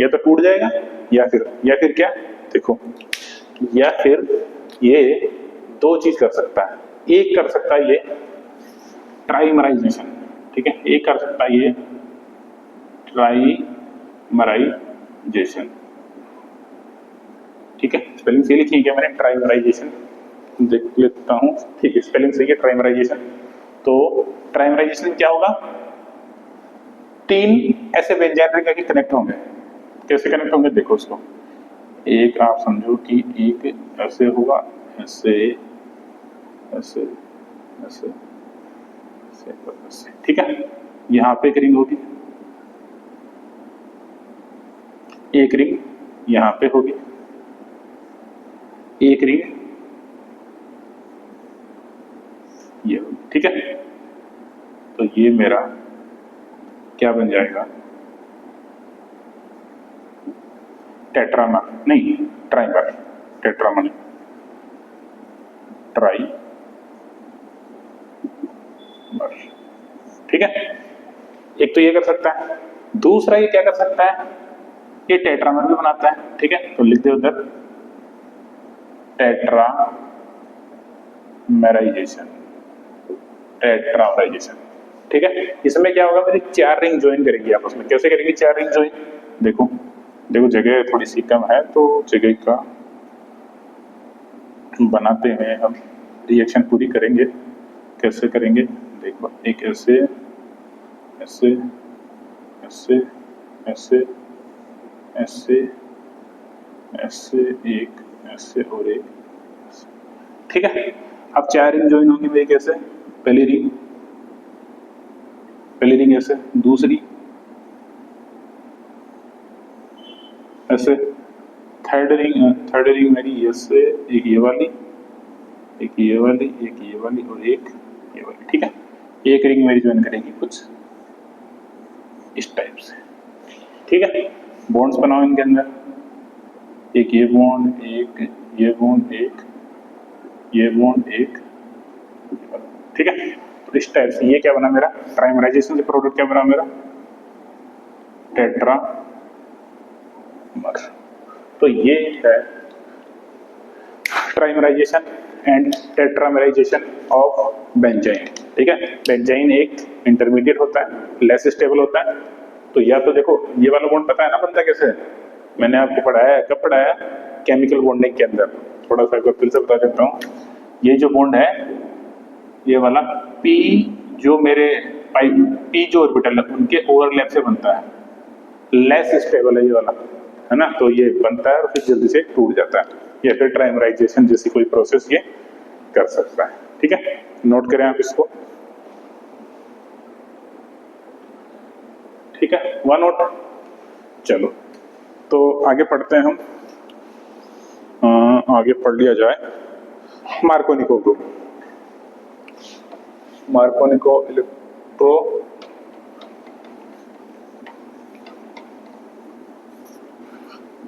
S1: तो टूट जाएगा, या फिर क्या, देखो, या फिर ये दो चीज कर सकता है। एक कर सकता है ये ट्राइमराइजेशन। ठीक है, एक कर सकता है ये ट्राइमराइजेशन। ठीक है, स्पेलिंग सही लिखी है मैंने, ट्राइमराइजेशन देख लेता हूँ। ठीक है, स्पेलिंग सही है, ट्राइमराइजेशन। तो ट्राइमराइजेशन में क्या होगा, तीन ऐसे बेंजाइन रिंग के कनेक्ट होंगे। कैसे कनेक्ट होंगे देखो उसको, एक आप समझो कि एक ऐसे होगा, ऐसे ऐसे ऐसे ऐसे ऐसे। ठीक है, यहाँ पे एक रिंग होगी, एक रिंग यहाँ पे होगी, एक रिंग ये होगी। ठीक है, तो ये मेरा क्या बन जाएगा, टेट्रामर नहीं, ट्राइमर, टेट्रामर नहीं, ट्राइमर। ठीक है, एक तो ये कर सकता है, दूसरा ये क्या कर सकता है, ये टेट्रामर भी बनाता है। ठीक है, तो लिख दे उधर टेट्रामेराइजेशन। ठीक है, इसमें क्या होगा, मेरी चार रिंग ज्वाइन करेंगी आपस में। कैसे करेंगी चार रिंग ज्वाइन, देखो जगह थोड़ी सी कम है, तो जगह का बनाते हुए हम रिएक्शन पूरी करेंगे। कैसे करेंगे देखो, एक ऐसे ऐसे ऐसे ऐसे ऐसे ऐसे, एक ऐसे और एक ऐसे। ठीक है, अब चार रिंग ज्वाइन होंगी भाई। कैसे, पहली रिंग ऐसे, दूसरी ऐसे, थर्ड रिंग मेरी ऐसे, एक ये वाली, एक ये वाली, एक ये वाली और एक ये वाली। ठीक है, एक रिंग मेरी ज्वाइन करेगी कुछ इस टाइप से। ठीक है, बॉन्ड्स बनाओ इनके अंदर, एक ये बॉन्ड, एक ये बॉन्ड, एक ये बॉन्ड एक, ठीक है। तो इस टाइप से ये क्या बना मेरा, ट्राइमराइजेशन से प्रोडक्ट क्या बना मेरा, टेट्रामर। तो ये है ट्राइमराइजेशन एंड टेट्रामराइजेशन ऑफ बेंजाइन, ठीक है। बेंजाइन एक इंटरमीडिएट होता है, लेस स्टेबल होता है। तो या तो देखो ये वाला बॉन्ड पता है ना बनता कैसे है, मैंने आपको पढ़ाया है, कब पढ़ाया, केमिकल बॉन्डिंग के अंदर। थोड़ा सा फिर से बता देता हूँ, ये जो बॉन्ड है ये वाला पी, जो मेरे पी जो ऑर्बिटल है उनके ओवरलैप से बनता है, लेस स्टेबल है ये वाला, है ना। तो ये बनता है और फिर जल्दी से टूट जाता है, या फिर ट्राइमराइजेशन जैसी कोई प्रोसेस ये कर सकता है, ठीक है। नोट करें आप इसको, ठीक है, वन नोट। चलो तो आगे पढ़ते हैं हम, आगे पढ़ लिया जाए मार्कोनिको ग्रुप। मार्कोनिको इलेक्ट्रो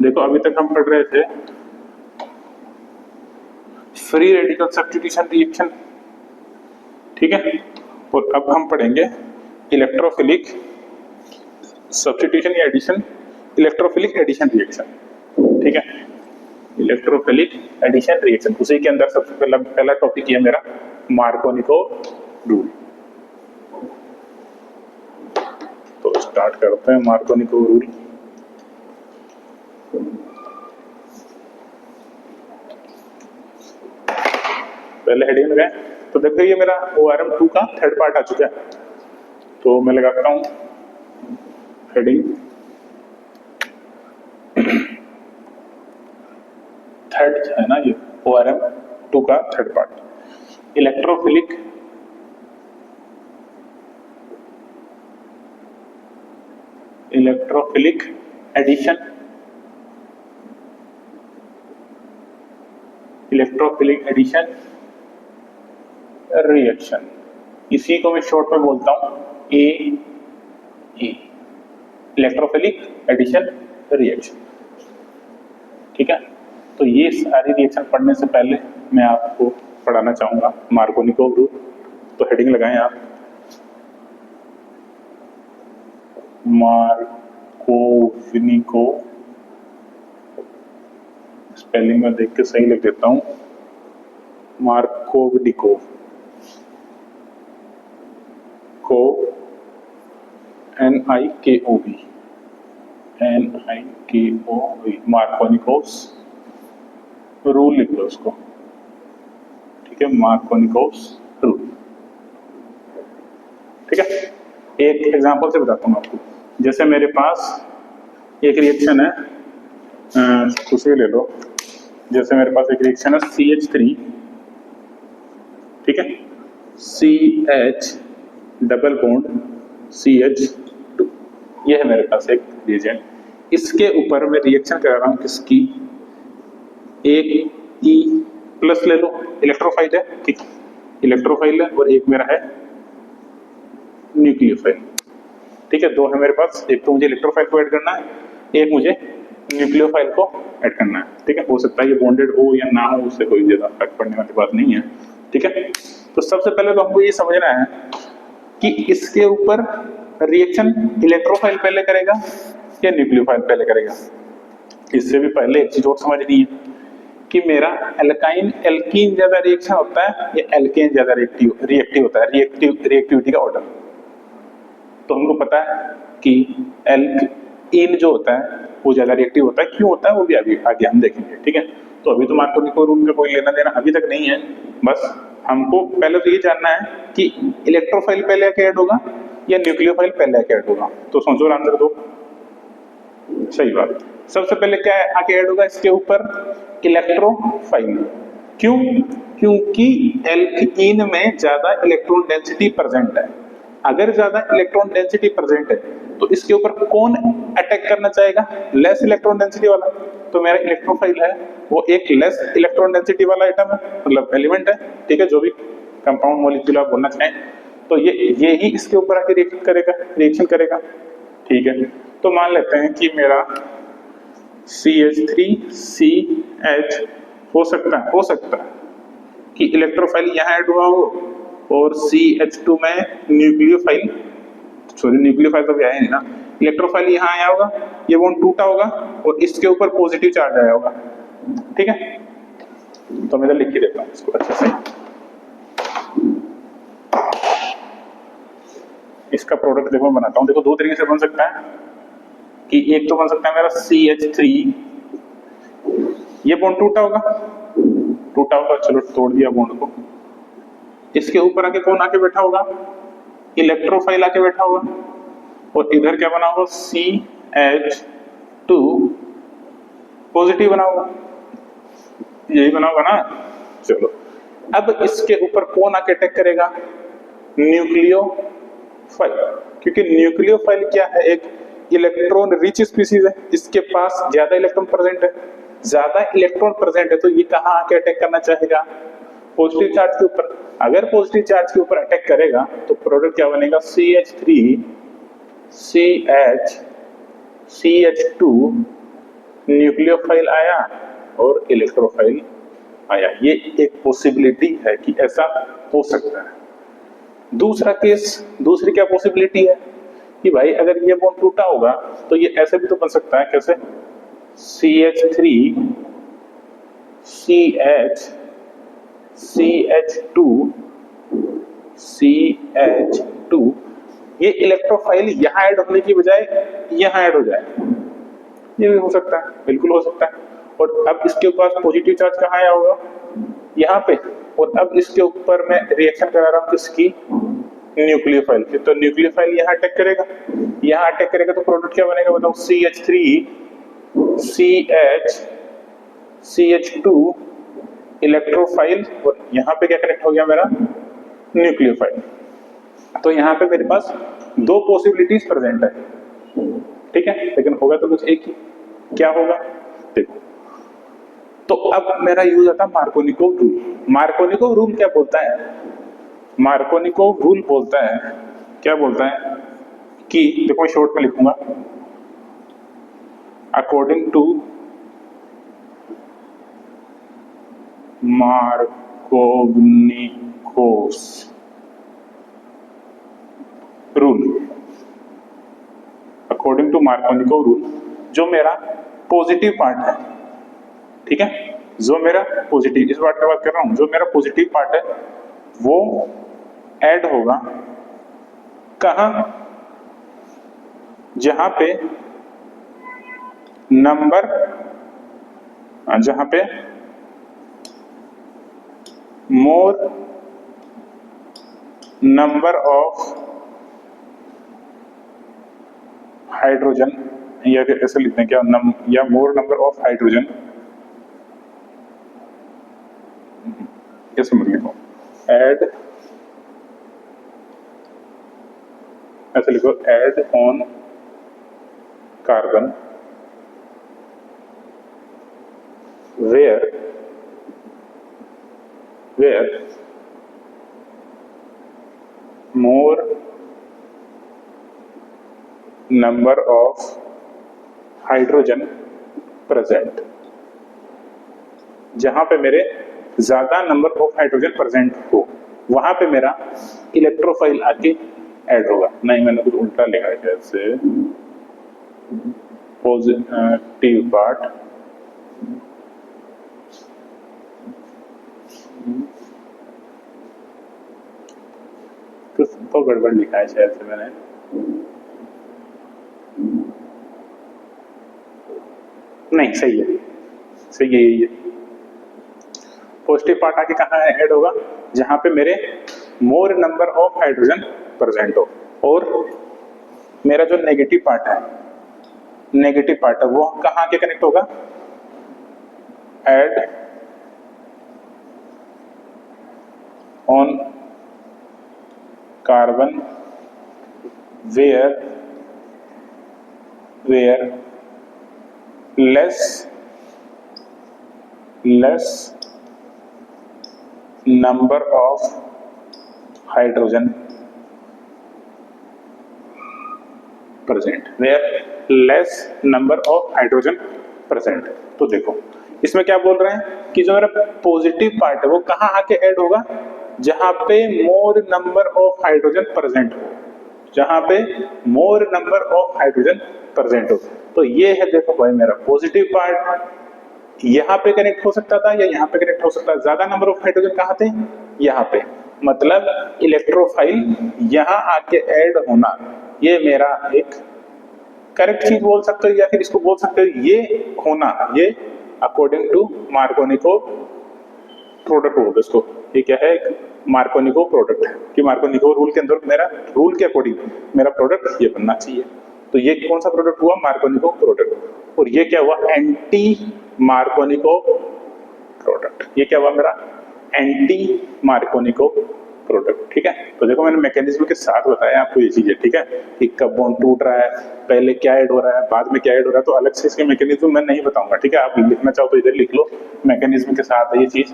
S1: देखो अभी तक हम पढ़ रहे थे फ्री रेडिकल सब्स्टिट्यूशन रिएक्शन, ठीक है। और अब हम पढ़ेंगे इलेक्ट्रोफिलिक सब्स्टिट्यूशन या एडिशन, इलेक्ट्रोफिलिक एडिशन रिएक्शन, ठीक है। इलेक्ट्रोफिलिक एडिशन रिएक्शन, उसी के अंदर सबसे पहला टॉपिक है मेरा मार्कोनिको रूल। तो स्टार्ट करते हैं मार्कोनिको रूल। पहले हेडिंग लगाए, तो देखो ये मेरा ORM2 का थर्ड पार्ट आ चुका है। तो मैं लगाता हूं हेडिंग थर्ड है ना, ये ORM2 का third part, electrophilic addition, electrophilic addition reaction, इसी को मैं शॉर्ट में बोलता हूं ए, इलेक्ट्रोफिलिक एडिशन रिएक्शन, ठीक है। तो ये सारी रिएक्शन पढ़ने से पहले मैं आपको पढ़ाना चाहूंगा मार्कोनिको ग्रुप। तो हेडिंग लगाएं आप, मार्कोनिको, स्पेलिंग में देख के सही लिख देता हूं, मार्कोनिको को NIKOV, मार्कोनिकोस रूल लिख लो उसको, ठीक है, मार्कोनिकोस रूल, ठीक है। एक एग्जांपल से बताता हूँ आपको, जैसे मेरे पास एक रिएक्शन है, कुछ भी ले लो, जैसे मेरे पास एक रिएक्शन है CH3, ठीक है, CH डबल बॉन्ड CH2, ये है मेरे पास एक रिएजेंट। इसके ऊपर मैं रिएक्शन करा रहा हूं किसकी, एक E प्लस ले लो, इलेक्ट्रोफाइल है, ठीक, इलेक्ट्रोफाइल है, और एक मेरा है न्यूक्लियोफाइल, ठीक है। दो है मेरे पास, एक तो मुझे इलेक्ट्रोफाइल को ऐड करना है, एक मुझे न्यूक्लियोफाइल को ऐड करना है, ठीक है। हो सकता है ये बॉन्डेड हो या ना हो, उससे कोई ज्यादा फर्क पड़ने वाली बात नहीं है, ठीक है। तो सबसे पहले तो हमको ये समझना है कि इसके ऊपर रिएक्शन इलेक्ट्रोफाइल पहले करेगा या न्यूक्लियोफाइल पहले करेगा। इससे भी पहले एक चीज और समझनी है कि मेरा एल्कीन ज्यादा रिएक्शन होता है या एल्केन ज्यादा रिएक्टिव होता है, रिएक्टिविटी का ऑर्डर। तो हमको पता है कि एल्कीन जो होता है वो ज्यादा रिएक्टिव होता है, क्यों होता है वो भी आगे हम देखेंगे, ठीक है। तो अभी तो मार्कोनिको रूल का कोई लेना देना अभी तक नहीं है, बस हमको पहले तो ये जानना है कि इलेक्ट्रोफाइल पहले आके ऐड होगा या न्यूक्लियोफाइल पहले आके ऐड होगा। तो सोचो और आंसर दो, सही बात। सबसे पहले क्या आके ऐड होगा इसके ऊपर, इलेक्ट्रोफाइल। क्यों? क्योंकि एल्कीन में ज्यादा इलेक्ट्रॉन डेंसिटी प्रेजेंट है। अगर ज्यादा इलेक्ट्रॉन डेंसिटी प्रेजेंट है तो इसके ऊपर कौन अटैक करना चाहेगा, लेस इलेक्ट्रॉन डेंसिटी वाला। तो मेरा इलेक्ट्रोफाइल है वो एक लेस इलेक्ट्रॉन डेंसिटी वाला आइटम है, मतलब एलिमेंट है, ठीक है, जो भी कंपाउंड मॉलिक्यूल आप बोलना चाहें। तो ये ही इसके ऊपर आके रिएक्शन करेगा, ठीक है। तो मान लेते हैं कि मेरा CH3CH हो सकता है कि इलेक्ट्रोफाइल यहाँ ऐड हुआ हो और CH2 में न्यूक्लियोफाइल, सॉरी न्यूक्लियोफाइल तो भी आया नहीं ना, इलेक्ट्रोफाइल यहाँ आया होगा, ये बॉन्ड टूटा होगा और इसके ऊपर पॉजिटिव चार्ज आया होगा। ठीक है, तो मैं इधर लिख के देता हूँ इसको अच्छे से। इसका प्रोडक्ट देखो मैं बनाता हूँ। देखो दो तरीके से बन सकता है कि एक तो बन सकता है मेरा CH3, ये बॉन्ड टूटा होगा, चलो तोड़ दिया बॉन्ड को, इसके ऊपर आके कौन आके बैठा होगा, इलेक्ट्रोफाइल आके बैठा होगा, और इधर क्या बना होगा, CH2 पॉजिटिव बना होगा, यही बना होगा ना। चलो अब इसके ऊपर कौन आके अटैक करेगा, न्यूक्लियोफाइल, क्योंकि न्यूक्लियोफाइल क्या है, एक इलेक्ट्रॉन रिच स्पीसीज है, इसके पास ज्यादा इलेक्ट्रॉन प्रेजेंट है, तो ये कहाँ आके अटैक करना चाहेगा, पॉजिटिव चार्ज के ऊपर। अगर पॉजिटिव चार्ज के ऊपर अटैक करेगा तो प्रोडक्ट क्या बनेगा, CH2 न्यूक्लियोफाइल आया और इलेक्ट्रोफाइल आया। ये एक पॉसिबिलिटी है कि ऐसा हो सकता है। दूसरा केस, दूसरी क्या पॉसिबिलिटी है कि भाई अगर ये बॉन्ड टूटा होगा तो ये ऐसे भी तो बन सकता है, कैसे, CH2 ये इलेक्ट्रोफाइल यहाँ ऐड होने की बजाय यहाँ ऐड हो जाए, ये भी हो सकता है, बिल्कुल हो सकता है। और अब इसके ऊपर पॉजिटिव चार्ज कहाँ आया होगा, यहाँ पे, और अब इसके ऊपर मैं रिएक्शन करा रहा हूँ किसकी, न्यूक्लियोफाइल की, तो न्यूक्लियोफाइल यहाँ अटैक करेगा, तो प्रोडक्ट क्या बनेगा बताओ, CH2 इलेक्ट्रोफाइल, और यहाँ पे क्या कनेक्ट हो गया मेरा, न्यूक्लियोफाइल। तो यहाँ पे मेरे पास दो पॉसिबिलिटीज प्रेजेंट है, ठीक है, लेकिन होगा तो कुछ एक ही, क्या होगा देखो। तो अब मेरा यूज आता है मार्कोनिकोव रूल। मार्कोनिकोव रूल क्या बोलता है, मार्कोनिकोव रूल बोलता है, क्या बोलता है कि देखो मैं शॉर्ट में लिखूंगा, according to Markovnikov's rule, according to Markovnikov rule, जो मेरा पॉजिटिव पार्ट है, ठीक है, जो मेरा पॉजिटिव, इस बात की बात कर रहा हूं, जो मेरा पॉजिटिव पार्ट है वो ऐड होगा कहां, जहां पे नंबर, जहां पे मोर नंबर ऑफ हाइड्रोजन, या फिर ऐसे लिखते हैं क्या, या मोर नंबर ऑफ हाइड्रोजन, कैसे लिखो, ऐड, ऐसे लिखो, add on carbon where more number of hydrogen present, जहां पे मेरे ज्यादा नंबर ऑफ हाइड्रोजन प्रेजेंट हो वहां पे मेरा इलेक्ट्रोफाइल आके ऐड होगा। नहीं, मैंने कुछ उल्टा लिखा है, जैसे पॉजिटिव पार्ट कुछ तो गड़बड़ लिखा है शायद से मैंने, नहीं सही है, यही है। पॉजिटिव पार्ट आके कहाँ ऐड होगा, जहां पे मेरे मोर नंबर ऑफ हाइड्रोजन प्रेजेंट हो, और मेरा जो नेगेटिव पार्ट है वो कहाँ के कनेक्ट होगा, add on carbon where less number of hydrogen present, where less number of hydrogen present. तो देखो इसमें क्या बोल रहे हैं कि जो मेरा पॉजिटिव पार्ट है वो कहाँ आके ऐड होगा, जहां पे मोर नंबर ऑफ हाइड्रोजन प्रेजेंट हो, जहां पे मोर नंबर ऑफ हाइड्रोजन प्रेजेंट हो। तो ये है देखो भाई मेरा पॉजिटिव पार्ट, यहाँ पे कनेक्ट हो सकता था या यहाँ पे कनेक्ट हो सकता है। ज्यादा नंबर ऑफ हाइड्रोजन कहाँ थे, यहाँ पे, मतलब इलेक्ट्रोफाइल यहाँ आके ऐड होना, ये मेरा एक करेक्ट चीज बोल सकते हो, या फिर इसको बोल सकते हो ये होना, ये अकॉर्डिंग टू मार्कोनिको प्रोडक्ट बोलते इसको। ये क्या है, एक मार्कोनिको प्रोडक्ट है कि मार्कोनिको रूल के अंदर मेरा रूल के अकॉर्डिंग मेरा प्रोडक्ट ये बनना चाहिए। तो ये कौन सा प्रोडक्ट हुआ, मार्कोनिको प्रोडक्ट। और ये क्या हुआ, एंटी मार्कोनिको प्रोडक्ट। ये क्या हुआ मेरा, एंटी मार्कोनिको प्रोडक्ट। ठीक है, तो देखो मैंने मैकेनिज्म के साथ बताया आपको ये चीजें। ठीक है, कि कब बॉन्ड टूट रहा है, पहले क्या ऐड हो रहा है, बाद में क्या ऐड हो रहा है, तो अलग से इसके मैकेनिज्म मैं नहीं बताऊंगा। ठीक है, आप लिखना चाहो तो इधर लिख लो, मैकेनिज्म के साथ है ये चीज,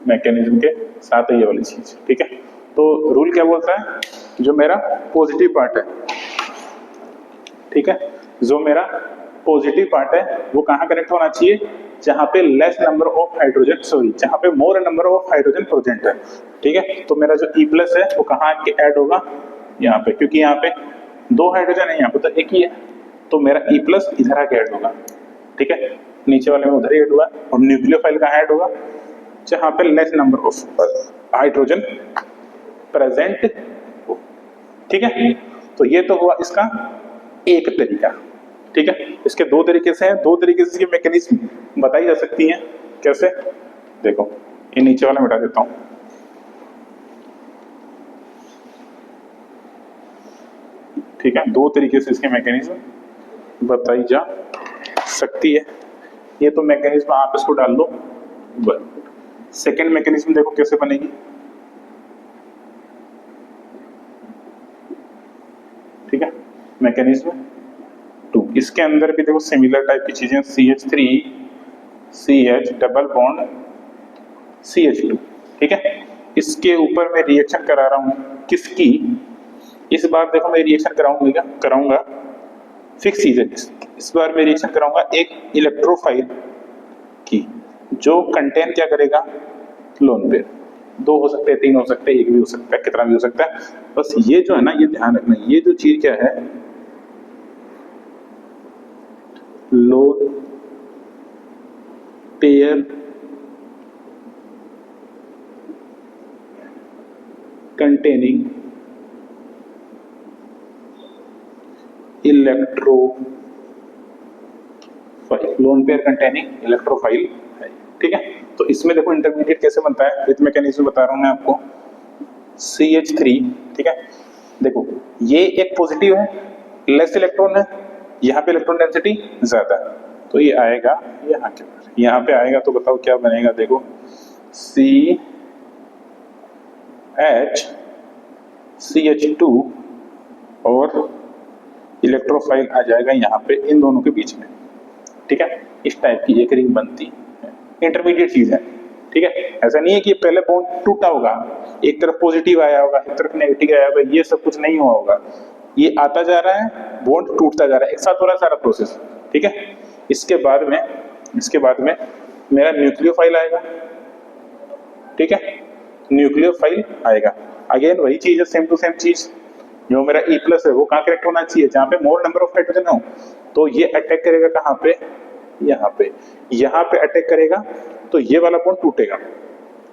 S1: मैकेनिज्म के साथ है ये वाली चीज। ठीक है, तो रूल क्या बोलता है, जो मेरा पॉजिटिव पार्ट है, ठीक है, जो मेरा पॉजिटिव पार्ट है वो कहाँ कनेक्ट होना चाहिए, जहां पे less number of hydrogen, sorry जहां पे मोर नंबर ऑफ हाइड्रोजन प्रेजेंट है। ठीक है, तो मेरा जो E प्लस है वो कहाँ ऐड होगा, यहाँ पे, क्योंकि यहाँ पे 2 हाइड्रोजन है, यहाँ पे तो एक ही है, तो मेरा E प्लस इधर आके ऐड होगा। ठीक है, नीचे वाले में उधर ही ऐड हुआ, और न्यूक्लियोफाइल कहाँ ऐड होगा, जहां पे less number of hydrogen present हो। ठीक है, तो ये तो हुआ इसका एक तरीका। ठीक है, इसके 2 तरीके से हैं, 2 तरीके से इसकी मैकेनिज्म बताई जा सकती हैं। कैसे, देखो ये नीचे वाला मिटा देता हूं। ठीक है, 2 तरीके से इसकी मैकेनिज्म बताई जा सकती है। ये तो मैकेनिज्म आप इसको डाल लो। सेकेंड मैकेनिज्म देखो कैसे बनेगी। ठीक है, मैकेनिज्म 2, इसके अंदर भी देखो सिमिलर टाइप की चीजें, CH3 CH double bond CH2। ठीक है, इसके ऊपर मैं रिएक्शन करा रहा हूं किसकी, इस बार देखो मैं रिएक्शन कराऊंगा फिक्स चीज है, इस बार मैं रिएक्शन कराऊंगा एक इलेक्ट्रोफाइल की, जो कंटेन क्या करेगा, लोन पेयर। 2 हो सकते हैं, 3 हो सकते हैं, 1 भी हो सकता है, कितना भी हो सकता है। बस ये जो है ना, ये ध्यान रखना, ये जो चीज क्या है, lone pair containing electrophile, lone pair containing electrophile है। ठीक है, तो इसमें देखो इंटरमीडिएट कैसे बनता है, विथ मैकेनिज्म बता रहा हूं मैं आपको। CH3, ठीक है, देखो ये एक पॉजिटिव है, लेस इलेक्ट्रॉन है, यहाँ पे इलेक्ट्रॉन डेंसिटी ज्यादा है, तो ये आएगा यहाँ के पास, यहाँ पे आएगा, तो बताओ क्या बनेगा, देखो CH2 और इलेक्ट्रोफाइल आ जाएगा यहाँ पे इन दोनों के बीच में। ठीक है, इस टाइप की एक रिंग बनती है, इंटरमीडिएट चीज है। ठीक है, ऐसा नहीं है कि पहले बॉन्ड टूटा होगा, एक तरफ पॉजिटिव आया होगा, एक तरफ नेगेटिव आया होगा, ये सब कुछ नहीं हुआ होगा, ये आता जा रहा है, बॉन्ड टूटता जा रहा है, एक साथ हो रहा है सारा प्रोसेस। ठीक है, इसके बाद में मेरा न्यूक्लियोफाइल आएगा। ठीक है, न्यूक्लियोफाइल आएगा, अगेन वही चीज है, सेम टू सेम चीज। जो मेरा E प्लस है वो कहाँ कनेक्ट होना चाहिए, जहां पे मोर नंबर ऑफ हाइड्रोजन हो, तो ये अटैक करेगा कहाँ पे, यहाँ पे अटैक करेगा, तो ये वाला बॉन्ड टूटेगा।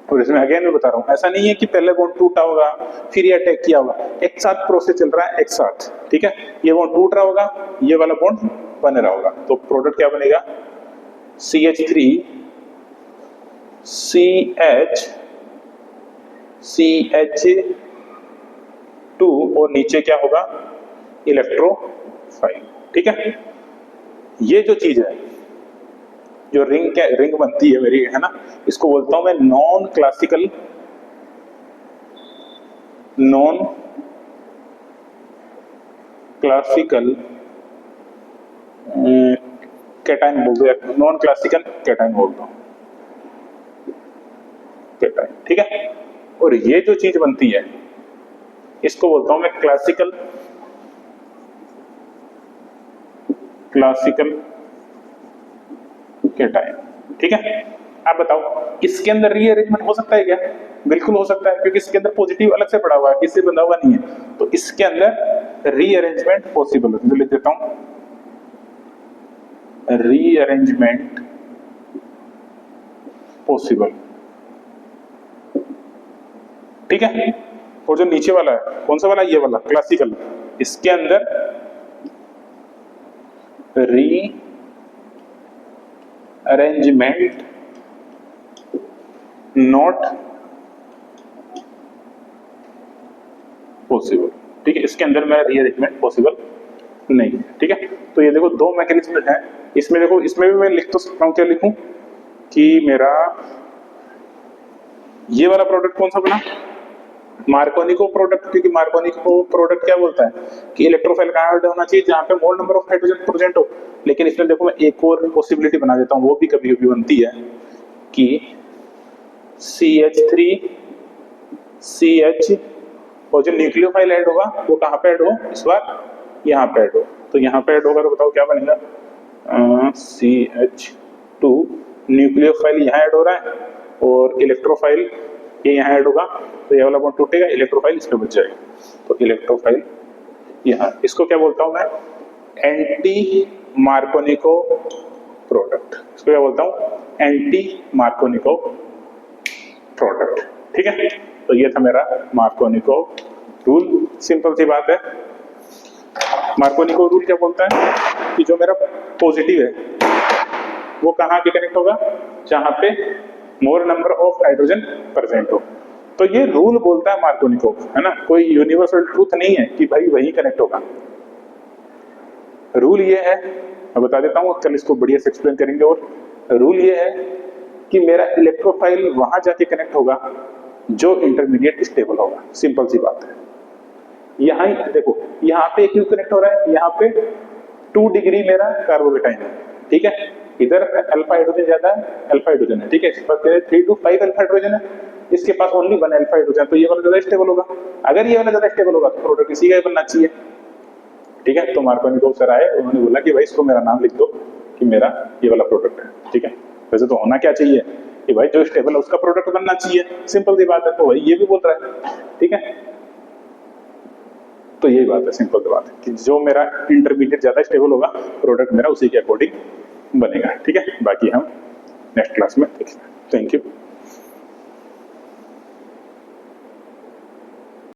S1: और इसमें अगेन मैं बता रहा हूँ, ऐसा नहीं है कि पहले बॉन्ड टूटा होगा फिर ये अटैक किया होगा, एक साथ प्रोसेस चल रहा है, एक साथ। ठीक है, ये बॉन्ड टूट रहा होगा, ये वाला बॉन्ड बन रहा होगा, तो प्रोडक्ट क्या बनेगा, CH3 CH2 और नीचे क्या होगा, इलेक्ट्रोफाइल। ठीक है, ये जो चीज है, जो रिंग बनती है मेरी, है ना, इसको बोलता हूं मैं नॉन क्लासिकल कैटायन बोल दो, नॉन क्लासिकल कैटायन बोल दो, कैटायन। ठीक है, और ये जो चीज बनती है इसको बोलता हूं मैं क्लासिकल क्लासिकल कैटायन। ठीक है, आप बताओ इसके अंदर रीअरेंजमेंट हो सकता है क्या? बिल्कुल हो सकता है, क्योंकि इसके अंदर पॉजिटिव अलग से पड़ा हुआ है, किससे बंधा हुआ नहीं है, तो इसके अंदर रीअरेंजमेंट पॉसिबल है। तो लिख देता हूं रीअरेंजमेंट पॉसिबल। ठीक है, और जो नीचे वाला है कौन सा वाला, ये वाला क्लासिकल, इसके अंदर रीअरेंजमेंट नॉट पॉसिबल। ठीक है, इसके अंदर मेरा रीअरेंजमेंट पॉसिबल नहीं है। ठीक है, तो ये देखो दो मैकेनिज्म है इसमें। देखो इसमें भी मैं लिख तो सकता हूं, क्या लिखूं कि मेरा ये वाला प्रोडक्ट कौन सा बना, मार्कोनिको प्रोडक्ट, क्योंकि मार्कोनिको प्रोडक्ट क्या बोलता है कि इलेक्ट्रोफाइल कहां होना चाहिए, जहां पे मोर नंबर ऑफ हाइड्रोजन प्रेजेंट हो। लेकिन इसमें देखो मैं एक और पॉसिबिलिटी बना देता हूं, वो भी कभी कभी बनती है कि CH3CH और जो न्यूक्लियोफाइल ऐड होगा वो कहां पे ऐड हो, इस बार यहां पे ऐड हो। तो यहां पे ऐड होगा तो बताओ क्या बनेगा, CH2 न्यूक्लियोफाइल यहां ऐड हो रहा है और इलेक्ट्रोफाइल ये यहाँ ऐड होगा, तो ये वाला बॉन्ड टूटेगा, इलेक्ट्रोफाइल इस पे बच जाएगा। तो इलेक्ट्रोफाइल यहाँ, इसको क्या बोलता हूं मैं, एंटी मार्कोनिको प्रोडक्ट। इसको क्या बोलता हूं, एंटी मार्कोनिको प्रोडक्ट। ठीक है, तो ये था मेरा मार्कोनिको रूल। सिंपल सी बात है। मार्कोनिको रूल क्या बोलता है कि जो मेरा पॉजिटिव है वो कहाँ के कनेक्ट होगा, जहां पे मोर नंबर ऑफ हाइड्रोजन प्रेजेंट हो। तो ये रूल बोलता है मार्कोनिको, है ना, कोई यूनिवर्सल ट्रूथ नहीं है कि भाई वही कनेक्ट होगा। रूल ये है, मैं बता देता हूँ, कल इसको बढ़िया से एक्सप्लेन करेंगे। और रूल ये है कि मेरा इलेक्ट्रोफाइल वहां जाके कनेक्ट होगा जो इंटरमीडिएट स्टेबल होगा। सिंपल सी बात है। यहाँ देखो, यहाँ पे क्यों कनेक्ट हो रहा है, यहाँ पे 2 डिग्री मेरा कार्बोकेटाइन है। ठीक है, इधर अल्फा हाइड्रोजन ज्यादा है, अल्फा हाइड्रोजन है। ठीक है, इस पर 3 to 5 अल्फा हाइड्रोजन है, इसके पास ओनली 1 अल्फा हाइड्रोजन, तो ये वाला ज्यादा स्टेबल होगा। अगर ये वाला ज्यादा स्टेबल होगा तो प्रोडक्ट इसी का ही बनना चाहिए। ठीक है, तो मार्कोनिको सर आए, उन्होंने बोला कि भाई इसको मेरा नाम लिख दो कि मेरा ये वाला प्रोडक्ट है। ठीक है, वैसे तो होना क्या चाहिए कि भाई जो स्टेबल है उसका प्रोडक्ट बनना चाहिए, सिंपल सी बात है। तो भाई ये भी बोल रहा है। ठीक है, तो यही बात है, सिंपल सी बात है कि जो मेरा इंटरमीडिएट ज्यादा स्टेबल होगा प्रोडक्ट मेरा उसी के अकॉर्डिंग बनेगा। ठीक है, बाकी हम नेक्स्ट क्लास में देखेंगे। Thank you.